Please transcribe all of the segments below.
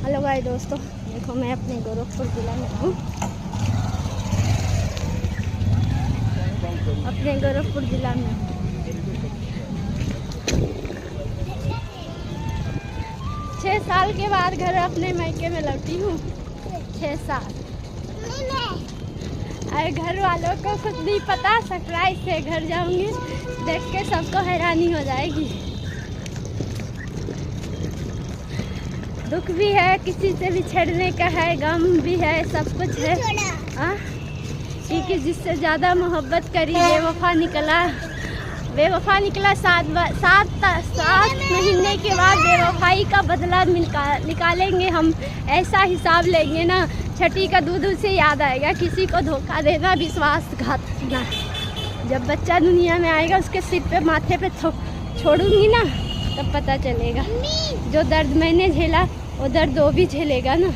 Hello भाई दोस्तों, देखो मैं अपने गोरखपुर जिला में हूँ। अपने गोरखपुर जिला में हूँ। 6 साल के बाद घर अपने मायके में लौटी हूँ। 6 साल। अरे घर वालों को कुछ नहीं पता, सरप्राइज से घर जाऊंगी, देख के सबको हैरानी हो जाएगी। दुख भी है, किसी से बिछड़ने का है, गम भी है, सब कुछ है। क्योंकि जिससे ज़्यादा मोहब्बत करी बेवफा निकला। 7 महीने के बाद बेवफाई का बदला निकालेंगे हम। ऐसा हिसाब लेंगे ना, छठी का दूध उसे याद आएगा। किसी को धोखा देना विश्वासघात ना। जब बच्चा दुनिया में आएगा उसके सिर पे माथे पे छोड़ूंगी ना, तब पता चलेगा। जो दर्द मैंने झेला वो दर्द वो भी झेलेगा ना।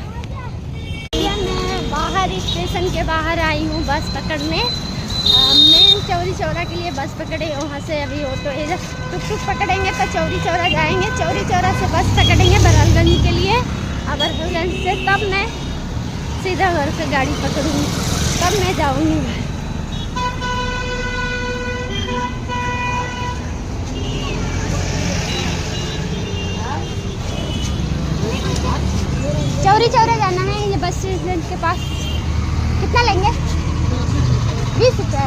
मैं बाहर स्टेशन के बाहर आई हूँ बस पकड़ने। मैं चौरी चौरा के लिए बस पकड़े, वहाँ से अभी ऑटो टुक पकड़ेंगे तो चौरी चौरा जाएंगे। चौरी चौरा से बस पकड़ेंगे बरहलगंज के लिए। और बरहलगंज से तब मैं सीधा घर से गाड़ी पकड़ूँगी, तब मैं जाऊँगी। चौरी चौरा जाना है, ये बस स्टैंड के पास। कितना लेंगे? 20 रुपये।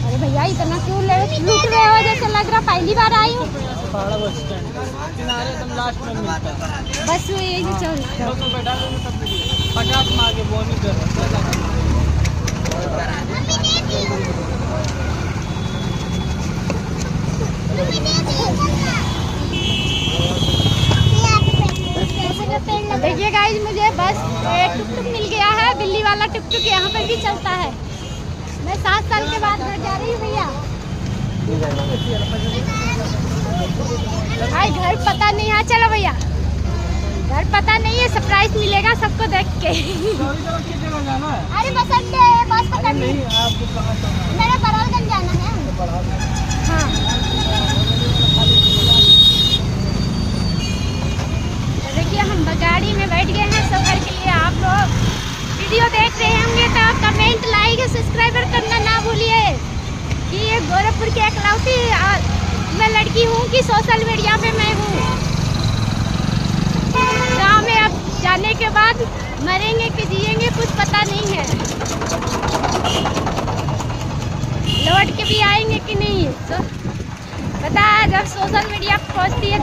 अरे भैया इतना क्यों लूट रहे हो? जैसे लग रहा पहली बार आई हूँ। बस यही जो 40। देखिए गाइस, मुझे बस टुक मिल गया है। बिल्ली वाला टुक यहाँ पर भी चलता है। मैं 7 साल के बाद घर जा रही हूँ भैया। भाई घर पता नहीं है। चलो भैया, घर पता नहीं है, सरप्राइज मिलेगा सबको देख के। अरे बस अड्डे बस पकड़नी, मेरा बरहलगंज जाना है। हाँ देखिए, हम गाड़ी में बैठ गए हैं सफर के लिए। आप लोग वीडियो देख रहे होंगे तो कमेंट, लाइक, सब्सक्राइबर करना ना भूलिए। कि ये गोरखपुर की एकलौती मैं लड़की हूँ कि सोशल मीडिया पे मैं हूँ। गाँव में अब जाने के बाद मरेंगे कि जिएंगे कुछ पता नहीं है। लौट के भी आएंगे कि नहीं, तो पता है जब सोशल मीडिया पे पहुँचती है।